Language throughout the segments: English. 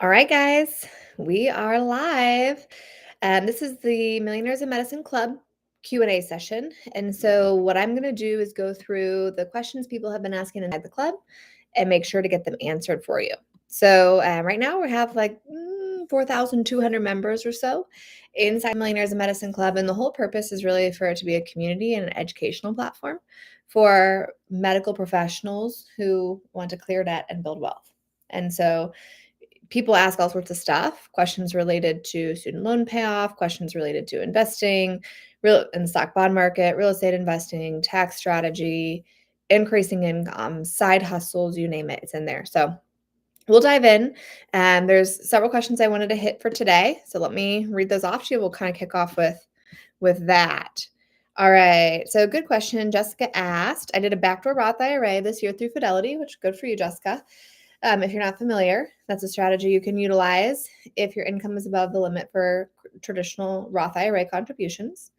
All right, guys, we are live. This is the Millionaires in Medicine Club Q&A session. And so what I'm going to do is go through the questions people have been asking inside the club and make sure to get them answered for you. So right now we have like 4,200 members or so inside Millionaires in Medicine Club. And the whole purpose is really for it to be a community and an educational platform for medical professionals who want to clear debt and build wealth. And so people ask all sorts of stuff, questions related to student loan payoff, questions related to investing, real in the stock bond market, real estate investing, tax strategy, increasing income, side hustles, you name it, it's in there. So we'll dive in. And there's several questions I wanted to hit for today. So let me read those off to you. We'll kind of kick off with that. All right. So good question. Jessica asked, I did a backdoor Roth IRA this year through Fidelity, which is good for you, Jessica. If you're not familiar, that's a strategy you can utilize if your income is above the limit for traditional Roth IRA contributions.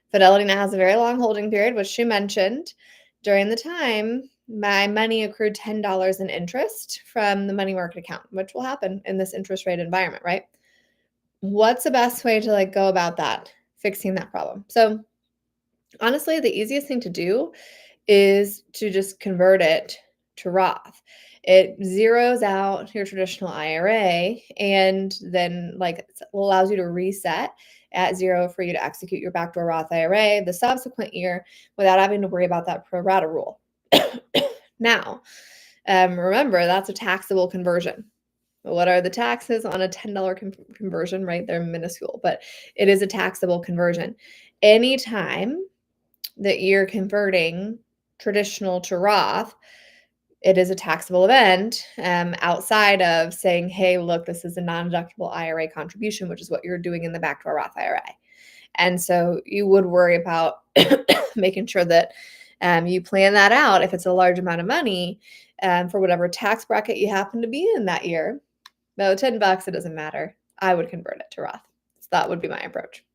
Fidelity now has a very long holding period, which she mentioned. During the time, my money accrued $10 in interest from the money market account, which will happen in this interest rate environment, right? What's the best way to go about that, fixing that problem? So honestly, the easiest thing to do is to just convert it to Roth. It zeroes out your traditional IRA and then allows you to reset at zero for you to execute your backdoor Roth IRA the subsequent year without having to worry about that pro rata rule. Now, remember, that's a taxable conversion. What are the taxes on a $10 conversion, right? They're minuscule, but it is a taxable conversion. Anytime that you're converting traditional to Roth, it is a taxable event outside of saying, hey, look, this is a non-deductible IRA contribution, which is what you're doing in the backdoor Roth IRA. And so you would worry about making sure that you plan that out if it's a large amount of money for whatever tax bracket you happen to be in that year. No, $10, it doesn't matter. I would convert it to Roth. So that would be my approach.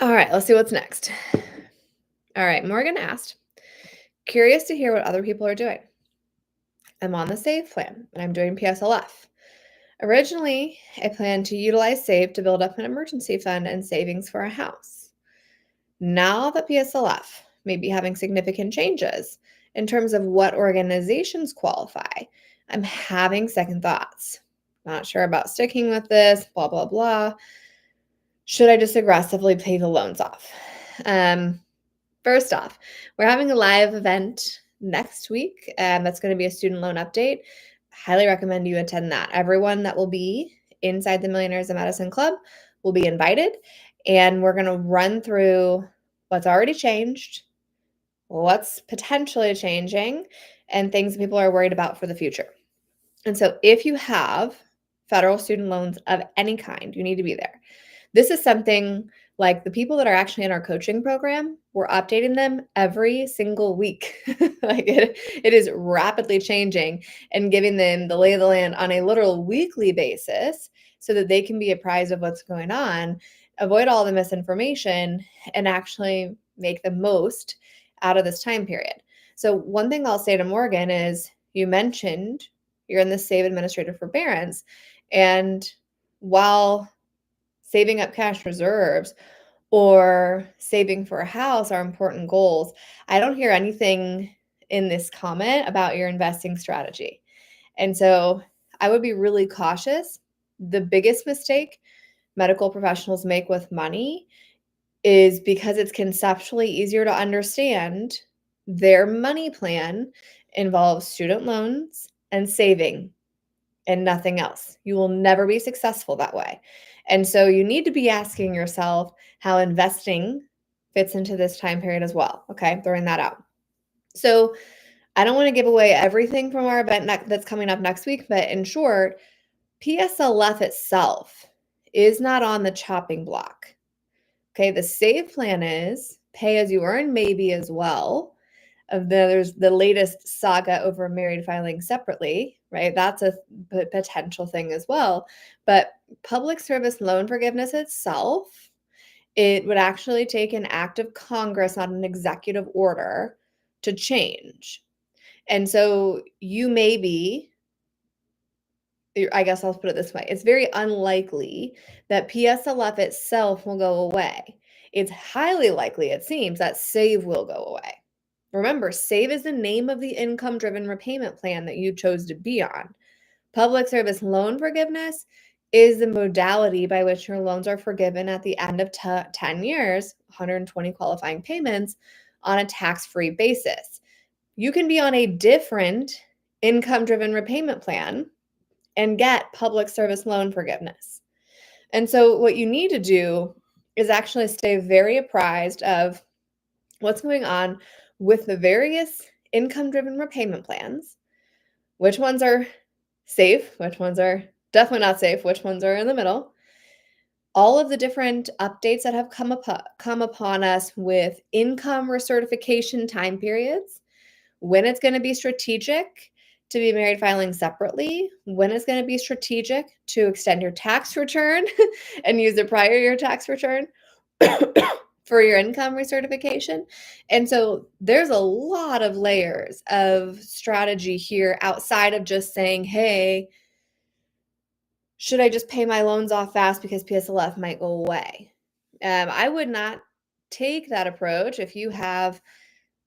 All right, let's see what's next. All right, Morgan asked, curious to hear what other people are doing. I'm on the SAVE plan, and I'm doing PSLF. Originally, I planned to utilize SAVE to build up an emergency fund and savings for a house. Now that PSLF may be having significant changes in terms of what organizations qualify, I'm having second thoughts. Not sure about sticking with this, blah, blah, blah. Should I just aggressively pay the loans off? First off, we're having a live event next week. That's going to be a student loan update. Highly recommend you attend that. Everyone that will be inside the Millionaires in Medicine Club will be invited, and we're going to run through what's already changed, what's potentially changing, and things people are worried about for the future. And so if you have federal student loans of any kind, you need to be there. This is something like the people that are actually in our coaching program, we're updating them every single week. It is rapidly changing and giving them the lay of the land on a literal weekly basis so that they can be apprised of what's going on, avoid all the misinformation, and actually make the most out of this time period. So one thing I'll say to Morgan is, you mentioned you're in the Save Administrative Forbearance, and while saving up cash reserves or saving for a house are important goals, I don't hear anything in this comment about your investing strategy. And so I would be really cautious. The biggest mistake medical professionals make with money is because it's conceptually easier to understand, their money plan involves student loans and saving and nothing else. You will never be successful that way. And so you need to be asking yourself how investing fits into this time period as well. Okay, throwing that out. So I don't want to give away everything from our event that's coming up next week, but in short, PSLF itself is not on the chopping block. Okay, the SAVE plan is pay as you earn, maybe as well. There's the latest saga over married filing separately, right? That's a potential thing as well. But public service loan forgiveness itself, it would actually take an act of Congress, not an executive order, to change. And so I guess I'll put it this way. It's very unlikely that PSLF itself will go away. It's highly likely, it seems, that SAVE will go away. Remember, SAVE is the name of the income-driven repayment plan that you chose to be on. Public service loan forgiveness is the modality by which your loans are forgiven at the end of 10 years, 120 qualifying payments on a tax-free basis. You can be on a different income-driven repayment plan and get public service loan forgiveness. And so what you need to do is actually stay very apprised of what's going on with the various income-driven repayment plans, which ones are safe, which ones are definitely not safe, which ones are in the middle, all of the different updates that have come upon us with income recertification time periods, when it's going to be strategic to be married filing separately, when it's going to be strategic to extend your tax return and use a prior year tax return for your income recertification. And so there's a lot of layers of strategy here outside of just saying, hey, should I just pay my loans off fast because PSLF might go away? I would not take that approach. If you have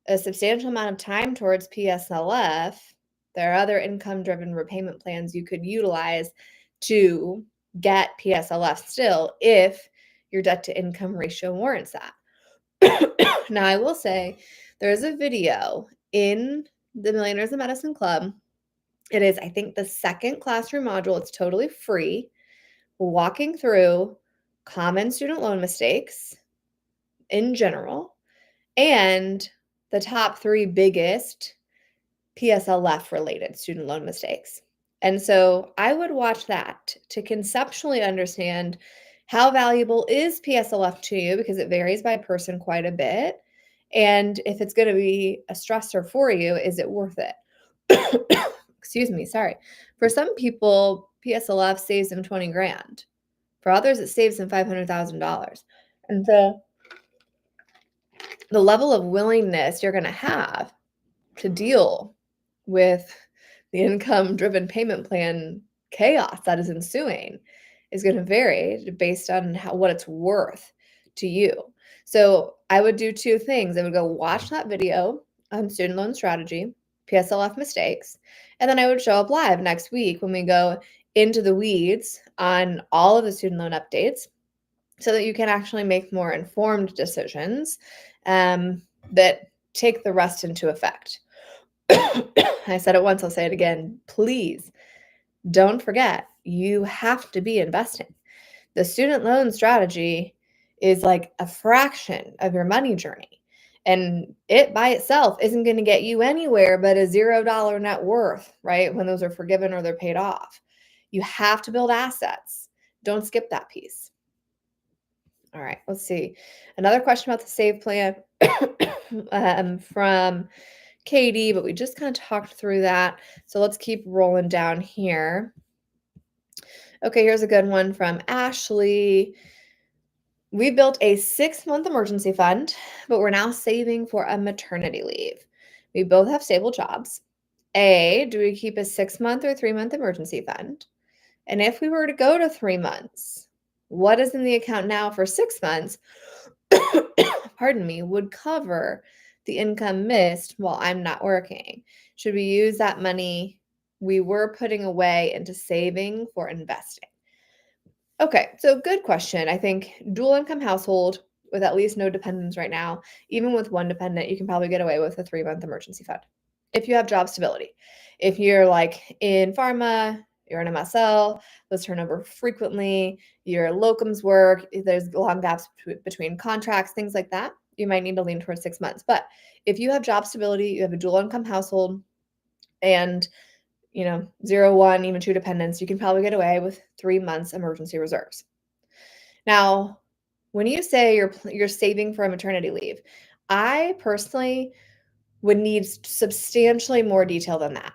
a substantial amount of time towards PSLF, there are other income-driven repayment plans you could utilize to get PSLF still if your debt-to-income ratio warrants that. Now, I will say there is a video in the Millionaires in Medicine Club. It is, I think, the second classroom module. It's totally free, walking through common student loan mistakes in general and the top 3 biggest PSLF related student loan mistakes. And so I would watch that to conceptually understand how valuable is PSLF to you, because it varies by person quite a bit. And if it's going to be a stressor for you, is it worth it? Excuse me, sorry. For some people, PSLF saves them 20 grand. For others, it saves them $500,000. And so the level of willingness you're going to have to deal with the income-driven payment plan chaos that is ensuing is going to vary based on what it's worth to you. So I would do 2 things. I would go watch that video on student loan strategy, PSLF mistakes, and then I would show up live next week when we go into the weeds on all of the student loan updates so that you can actually make more informed decisions that take the rest into effect. I said it once, I'll say it again. Please don't forget, you have to be investing. The student loan strategy is like a fraction of your money journey. And it by itself isn't going to get you anywhere but a $0 net worth, right? When those are forgiven or they're paid off. You have to build assets. Don't skip that piece. All right, let's see. Another question about the SAVE plan from Katie, but we just kind of talked through that. So let's keep rolling down here. Okay, here's a good one from Ashley. We built a 6-month emergency fund, but we're now saving for a maternity leave. We both have stable jobs. Do we keep a 6-month or 3-month emergency fund? And if we were to go to 3 months, what is in the account now for 6 months, pardon me, would cover the income missed while I'm not working? Should we use that money we were putting away into saving for investing? Okay, so good question. I think dual income household with at least no dependents right now, even with one dependent, you can probably get away with a 3-month emergency fund. If you have job stability, if you're like in pharma, you're an MSL, those turn over frequently, your locums work, there's long gaps between contracts, things like that, you might need to lean towards 6 months. But if you have job stability, you have a dual income household, and 0, 1, even 2 dependents, you can probably get away with 3 months emergency reserves. Now, when you say you're saving for a maternity leave, I personally would need substantially more detail than that.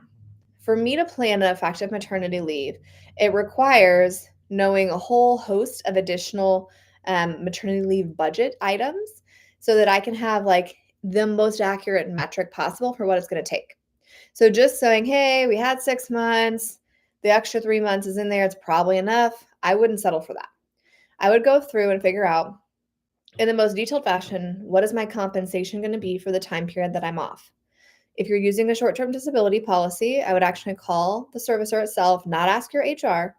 For me to plan an effective maternity leave, it requires knowing a whole host of additional maternity leave budget items so that I can have like the most accurate metric possible for what it's going to take. So just saying, hey, we had 6 months, the extra 3 months is in there, it's probably enough. I wouldn't settle for that. I would go through and figure out in the most detailed fashion, what is my compensation going to be for the time period that I'm off? If you're using a short term disability policy, I would actually call the servicer itself, not ask your HR,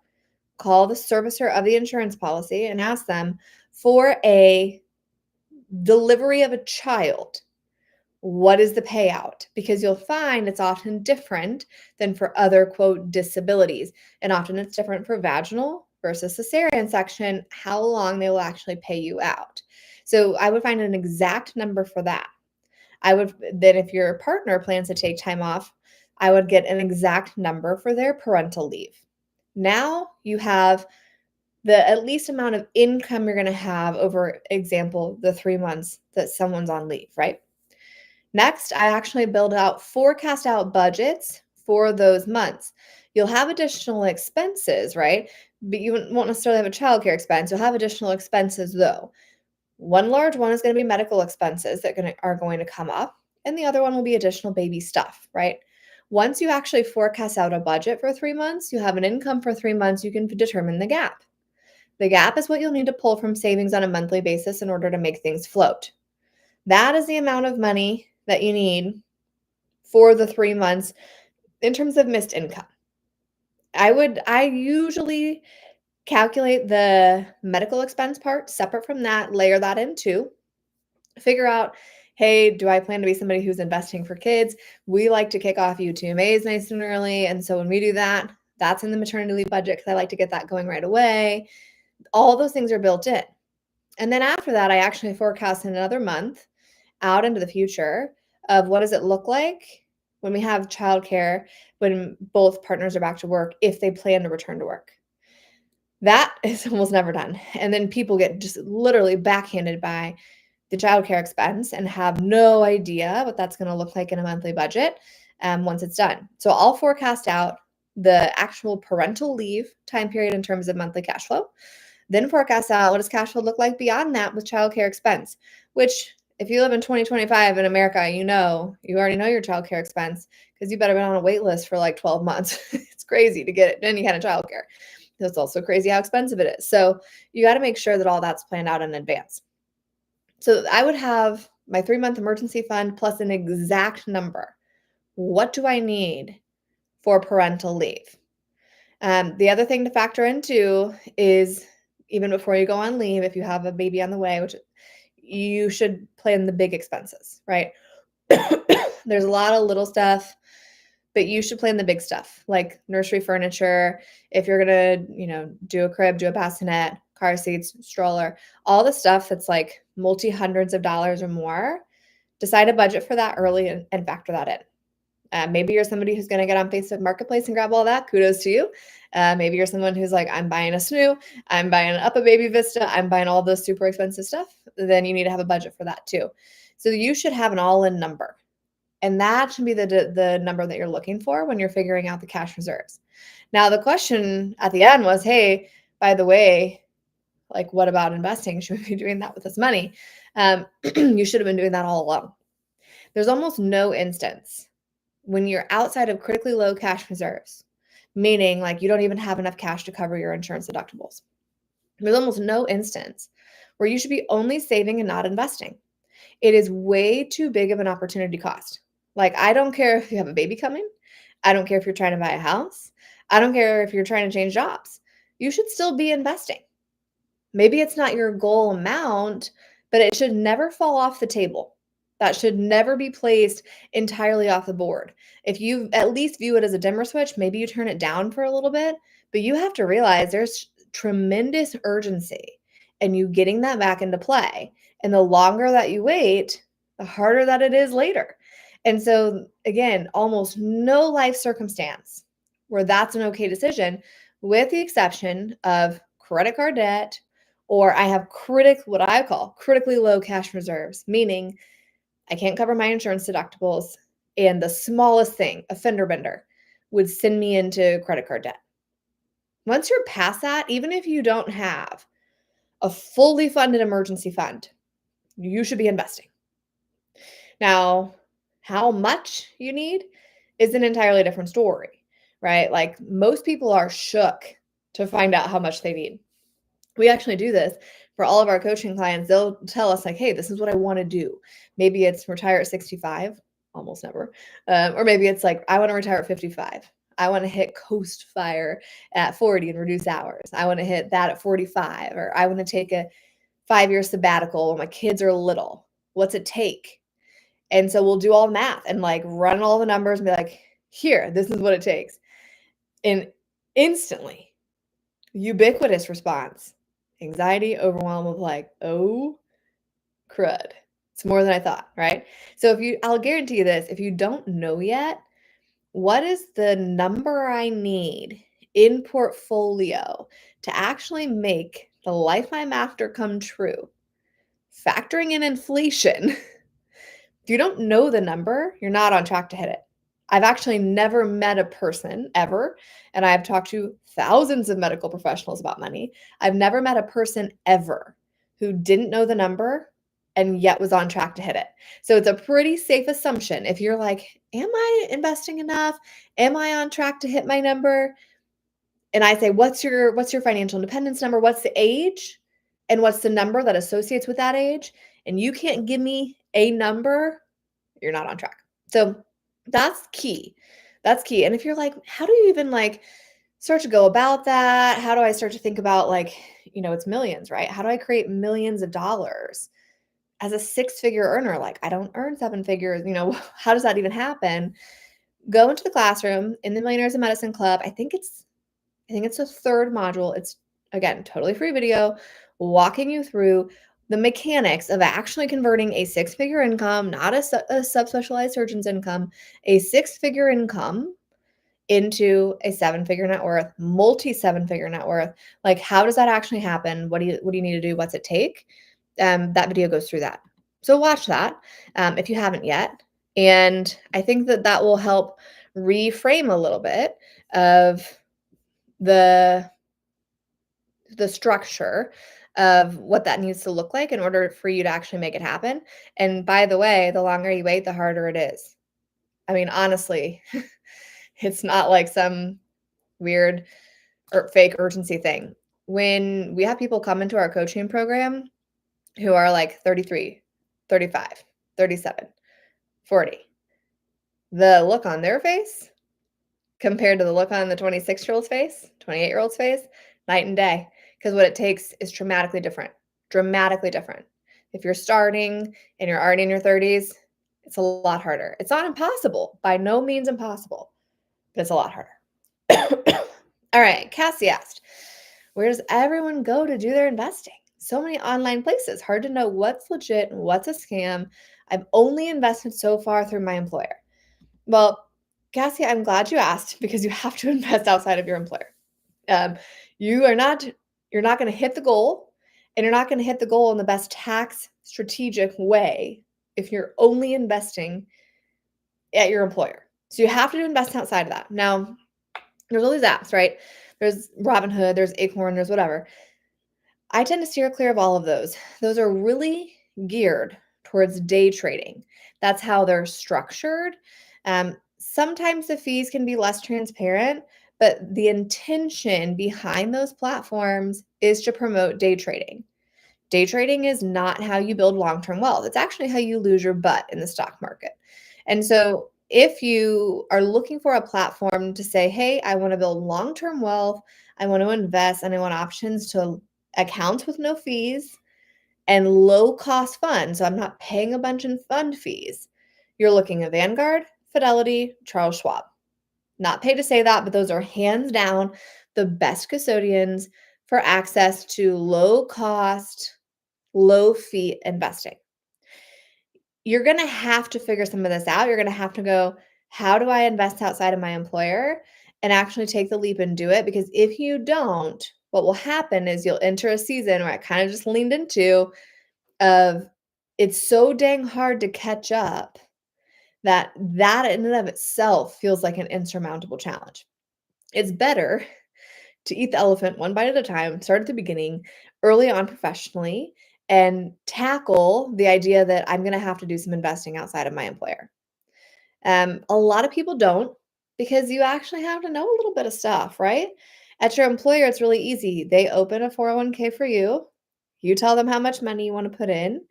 call the servicer of the insurance policy and ask them for a delivery of a child. What is the payout? Because you'll find it's often different than for other quote disabilities. And often it's different for vaginal versus cesarean section, how long they will actually pay you out. So I would find an exact number for that. I would then, if your partner plans to take time off, I would get an exact number for their parental leave. Now you have the at least amount of income you're going to have over example the 3 months that someone's on leave, right? Next, I actually build out forecast out budgets for those months. You'll have additional expenses, right? But you won't necessarily have a childcare expense. You'll have additional expenses though. One large one is going to be medical expenses that are going to come up, and the other one will be additional baby stuff, right? Once you actually forecast out a budget for 3 months, you have an income for 3 months, you can determine the gap. The gap is what you'll need to pull from savings on a monthly basis in order to make things float. That is the amount of money that you need for the 3 months in terms of missed income. I usually calculate the medical expense part separate from that, layer that in too. Figure out, hey, do I plan to be somebody who's investing for kids? We like to kick off UTMAs nice and early. And so when we do that, that's in the maternity leave budget because I like to get that going right away. All those things are built in. And then after that, I actually forecast in another month out into the future of what does it look like when we have childcare, when both partners are back to work, if they plan to return to work. That is almost never done. And then people get just literally backhanded by the childcare expense and have no idea what that's going to look like in a monthly budget once it's done. So I'll forecast out the actual parental leave time period in terms of monthly cash flow, then forecast out what does cash flow look like beyond that with childcare expense, which if you live in 2025 in America, you already know your childcare expense because you better been on a wait list for like 12 months. It's crazy to get any kind of childcare. It's also crazy how expensive it is. So you got to make sure that all that's planned out in advance. So I would have my 3-month emergency fund plus an exact number. What do I need for parental leave? The other thing to factor into is even before you go on leave, if you have a baby on the way, which you should plan the big expenses, right? There's a lot of little stuff, but you should plan the big stuff like nursery furniture. If you're going to, do a crib, do a bassinet, car seats, stroller, all the stuff that's like multi hundreds of dollars or more, decide a budget for that early and factor that in. Maybe you're somebody who's going to get on Facebook Marketplace and grab all that. Kudos to you. Maybe you're someone who's like, I'm buying a snoo, I'm buying up a baby Vista, I'm buying all this super expensive stuff. Then you need to have a budget for that too. So you should have an all-in number. And that should be the number that you're looking for when you're figuring out the cash reserves. Now, the question at the end was, hey, by the way, like, what about investing? Should we be doing that with this money? You should have been doing that all along. There's almost no instance when you're outside of critically low cash reserves, meaning like you don't even have enough cash to cover your insurance deductibles. There's almost no instance where you should be only saving and not investing. It is way too big of an opportunity cost. Like, I don't care if you have a baby coming. I don't care if you're trying to buy a house. I don't care if you're trying to change jobs. You should still be investing. Maybe it's not your goal amount, but it should never fall off the table. That should never be placed entirely off the board. If you at least view it as a dimmer switch, maybe you turn it down for a little bit, but you have to realize there's tremendous urgency in you getting that back into play. And the longer that you wait, the harder that it is later. And so, again, almost no life circumstance where that's an okay decision, with the exception of credit card debt, or I have what I call critically low cash reserves, meaning I can't cover my insurance deductibles, and the smallest thing, a fender bender, would send me into credit card debt. Once you're past that, even if you don't have a fully funded emergency fund, you should be investing. Now, how much you need is an entirely different story, right? Like most people are shook to find out how much they need. We actually do this for all of our coaching clients. They'll tell us like, hey, this is what I want to do. Maybe it's retire at 65, almost never. Or maybe it's like, I want to retire at 55. I want to hit coast fire at 40 and reduce hours. I want to hit that at 45, or I want to take a 5-year sabbatical when my kids are little. What's it take? And so we'll do all the math and like run all the numbers and be like, here, this is what it takes. And instantly, ubiquitous response, anxiety, overwhelm of like, oh, crud. It's more than I thought, right? So I'll guarantee you this, if you don't know yet, what is the number I need in portfolio to actually make the life I'm after come true? Factoring in inflation, if you don't know the number, you're not on track to hit it. I've actually never met a person ever, and I've talked to thousands of medical professionals about money. I've never met a person ever who didn't know the number and yet was on track to hit it. So it's a pretty safe assumption. If you're like, am I investing enough? Am I on track to hit my number? And I say, what's your financial independence number? What's the age? And what's the number that associates with that age? And you can't give me a number, you're not on track. So that's key. That's key. And if you're like, how do you even like start to go about that? How do I start to think about like, it's millions, right? How do I create millions of dollars as a 6-figure earner? Like I don't earn 7 figures, how does that even happen? Go into the classroom in the Millionaires in Medicine Club. I think it's the third module. It's, again, totally free video walking you through the mechanics of actually converting a 6-figure income, not a subspecialized surgeon's income, a 6-figure income into a 7-figure net worth, multi-7-figure net worth. Like, how does that actually happen? What do you need to do? What's it take? That video goes through that. So watch that if you haven't yet. And I think that will help reframe a little bit of the structure of what that needs to look like in order for you to actually make it happen. And by the way, the longer you wait, the harder it is. I mean, honestly, it's not like some weird or fake urgency thing. When we have people come into our coaching program who are like 33, 35, 37, 40, the look on their face compared to the look on the 26-year-old's face, 28-year-old's face, night and day. Because what it takes is dramatically different. Dramatically different. If you're starting and you're already in your 30s, it's a lot harder. It's not impossible. By no means impossible. But it's a lot harder. All right. Cassie asked, where does everyone go to do their investing? So many online places. Hard to know what's legit and what's a scam. I've only invested so far through my employer. Well, Cassie, I'm glad you asked because you have to invest outside of your employer. You're not going to hit the goal, and you're not going to hit the goal in the best tax strategic way if you're only investing at your employer. So you have to invest outside of that. Now, there's all these apps, right? There's Robinhood, there's Acorn, there's whatever. I tend to steer clear of all of those. Those are really geared towards day trading. That's how they're structured. Sometimes the fees can be less transparent, but the intention behind those platforms is to promote day trading. Day trading is not how you build long-term wealth. It's actually how you lose your butt in the stock market. And so if you are looking for a platform to say, hey, I want to build long-term wealth, I want to invest, and I want options to accounts with no fees and low-cost funds, so I'm not paying a bunch in fund fees, you're looking at Vanguard, Fidelity, Charles Schwab. Not paid to say that, but those are hands down the best custodians for access to low-cost, low-fee investing. You're going to have to figure some of this out. You're going to have to go, how do I invest outside of my employer and actually take the leap and do it? Because if you don't, what will happen is you'll enter a season where I kind of just leaned into of it's so dang hard to catch up that in and of itself feels like an insurmountable challenge. It's better to eat the elephant one bite at a time, start at the beginning, early on professionally, and tackle the idea that I'm going to have to do some investing outside of my employer. A lot of people don't because you actually have to know a little bit of stuff, right? At your employer, it's really easy. They open a 401k for you. You tell them how much money you want to put in.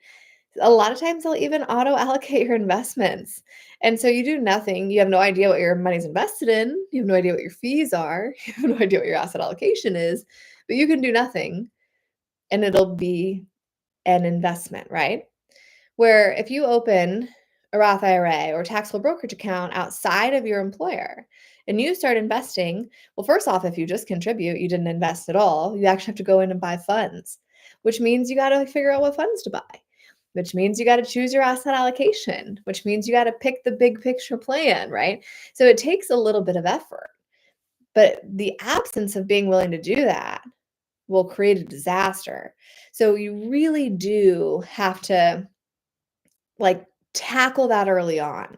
A lot of times they'll even auto allocate your investments. And so you do nothing. You have no idea what your money's invested in. You have no idea what your fees are. You have no idea what your asset allocation is, but you can do nothing and it'll be an investment, right? Where if you open a Roth IRA or taxable brokerage account outside of your employer and you start investing, well, first off, if you just contribute, you didn't invest at all. You actually have to go in and buy funds, which means you got to figure out what funds to buy, which means you got to choose your asset allocation, which means you got to pick the big picture plan, right? So it takes a little bit of effort. But the absence of being willing to do that will create a disaster. So you really do have to like tackle that early on.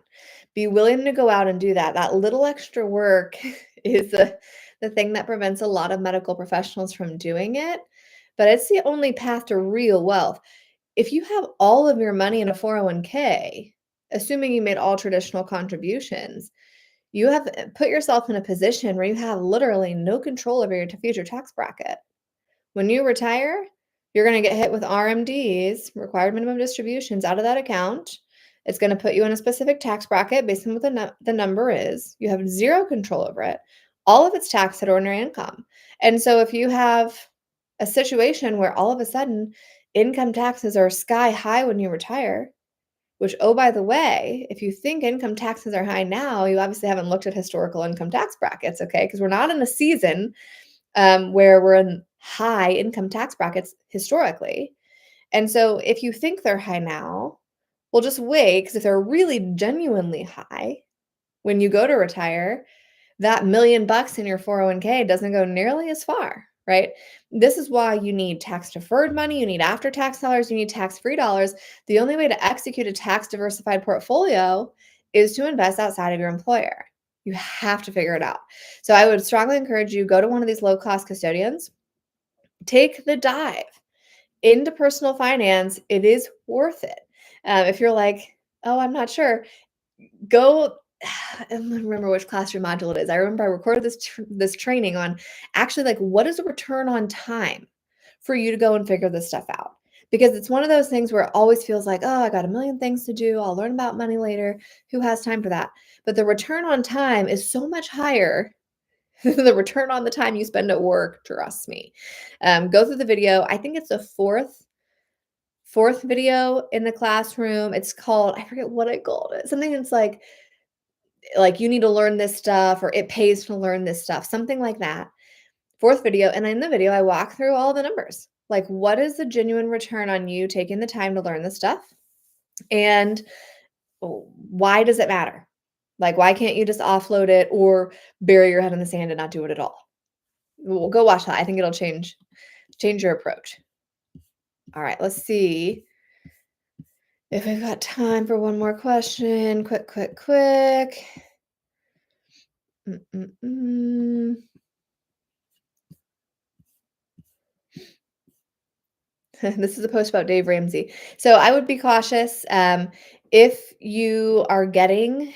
Be willing to go out and do that. That little extra work is the thing that prevents a lot of medical professionals from doing it, but it's the only path to real wealth. If you have all of your money in a 401k, assuming you made all traditional contributions, you have put yourself in a position where you have literally no control over your future tax bracket. When you retire, you're going to get hit with RMDs, required minimum distributions, out of that account. It's going to put you in a specific tax bracket based on what the number is. You have zero control over it. All of it's taxed at ordinary income. And so if you have a situation where all of a sudden income taxes are sky high when you retire, which, oh, by the way, if you think income taxes are high now, you obviously haven't looked at historical income tax brackets, okay? Because we're not in a season where we're in high income tax brackets historically. And so if you think they're high now, well, just wait, because if they're really genuinely high when you go to retire, that $1,000,000 in your 401k doesn't go nearly as far, right? This is why you need tax deferred money, you need after tax dollars, you need tax free dollars. The only way to execute a tax diversified portfolio is to invest outside of your employer. You have to figure it out. So I would strongly encourage you go to one of these low cost custodians, take the dive into personal finance. It is worth it. If you're like, oh, I'm not sure, go I don't remember which classroom module it is. I remember I recorded this training on actually like what is the return on time for you to go and figure this stuff out. Because it's one of those things where it always feels like, oh, I got a million things to do. I'll learn about money later. Who has time for that? But the return on time is so much higher than the return on the time you spend at work. Trust me. Go through the video. I think it's the fourth video in the classroom. It's called, I forget what I called it. Something that's like you need to learn this stuff or it pays to learn this stuff, something like that. Fourth video, and in the video, I walk through all the numbers. Like, what is the genuine return on you taking the time to learn this stuff? And why does it matter? Like, why can't you just offload it or bury your head in the sand and not do it at all? Well, go watch that. I think it'll change your approach. All right, let's see if we've got time for one more question. Quick. Mm-mm-mm. This is a post about Dave Ramsey. So I would be cautious if you are getting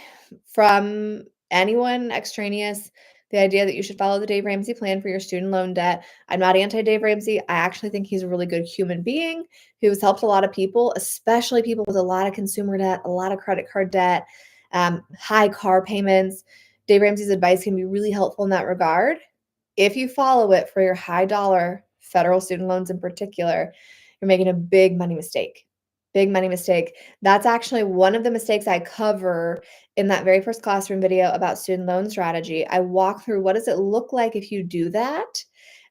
from anyone extraneous the idea that you should follow the Dave Ramsey plan for your student loan debt. I'm not anti Dave Ramsey. I actually think he's a really good human being who has helped a lot of people, especially people with a lot of consumer debt, a lot of credit card debt, high car payments. Dave Ramsey's advice can be really helpful in that regard. If you follow it for your high dollar federal student loans in particular, you're making a big money mistake. Big money mistake. That's actually one of the mistakes I cover in that very first classroom video about student loan strategy. I walk through what does it look like if you do that?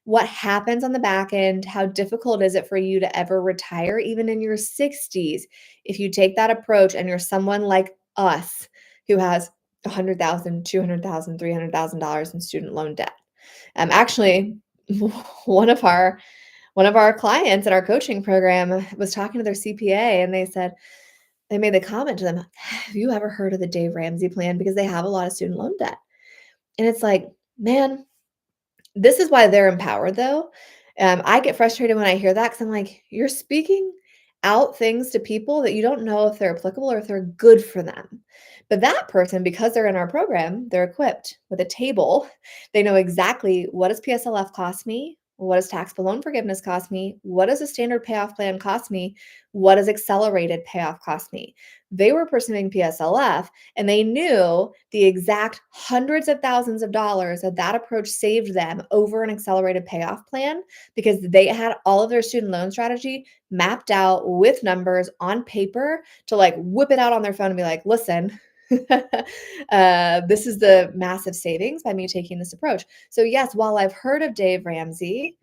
What happens on the back end? How difficult is it for you to ever retire, even in your 60s, if you take that approach and you're someone like us who has 100,000, 200,000, $300,000 in student loan debt? Actually, one of our clients in our coaching program was talking to their CPA and they made the comment to them, have you ever heard of the Dave Ramsey plan? Because they have a lot of student loan debt. And it's like, man, this is why they're empowered though. I get frustrated when I hear that because I'm like, you're speaking out things to people that you don't know if they're applicable or if they're good for them. But that person, because they're in our program, they're equipped with a table. They know exactly, what does PSLF cost me? What does taxable loan forgiveness cost me? What does a standard payoff plan cost me? What does accelerated payoff cost me? They were pursuing PSLF, and they knew the exact hundreds of thousands of dollars that that approach saved them over an accelerated payoff plan, because they had all of their student loan strategy mapped out with numbers on paper to like whip it out on their phone and be like, listen, this is the massive savings by me taking this approach. So, yes, while I've heard of Dave Ramsey,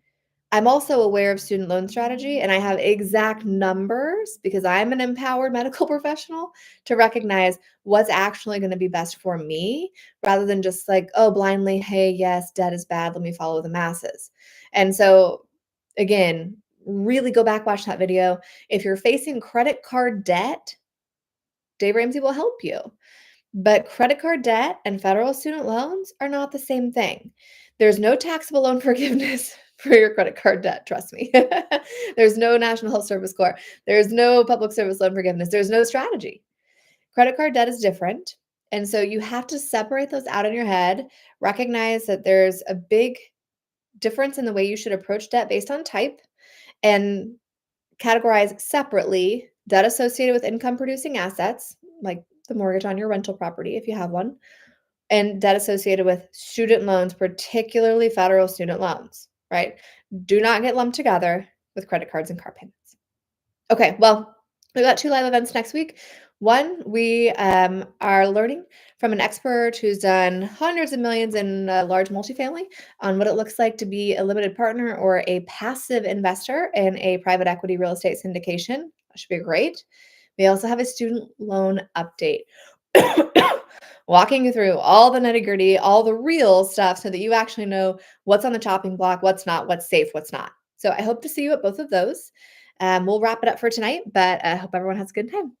I'm also aware of student loan strategy, and I have exact numbers because I'm an empowered medical professional to recognize what's actually going to be best for me, rather than just like, oh, blindly, hey, yes, debt is bad. Let me follow the masses. And so, again, really go back, watch that video. If you're facing credit card debt, Dave Ramsey will help you. But credit card debt and federal student loans are not the same thing. There's no taxable loan forgiveness for your credit card debt, trust me. There's no National Health Service Corps. There's no public service loan forgiveness. There's no strategy. Credit card debt is different. And so you have to separate those out in your head, recognize that there's a big difference in the way you should approach debt based on type, and categorize separately debt associated with income producing assets, like the mortgage on your rental property if you have one, and debt associated with student loans, particularly federal student loans, right? Do not get lumped together with credit cards and car payments. Okay, well, we've got 2 live events next week. One, we are learning from an expert who's done hundreds of millions in large multifamily on what it looks like to be a limited partner or a passive investor in a private equity real estate syndication. That should be great. We also have a student loan update. Walking you through all the nitty gritty, all the real stuff so that you actually know what's on the chopping block, what's not, what's safe, what's not. So I hope to see you at both of those. We'll wrap it up for tonight, but I hope everyone has a good time.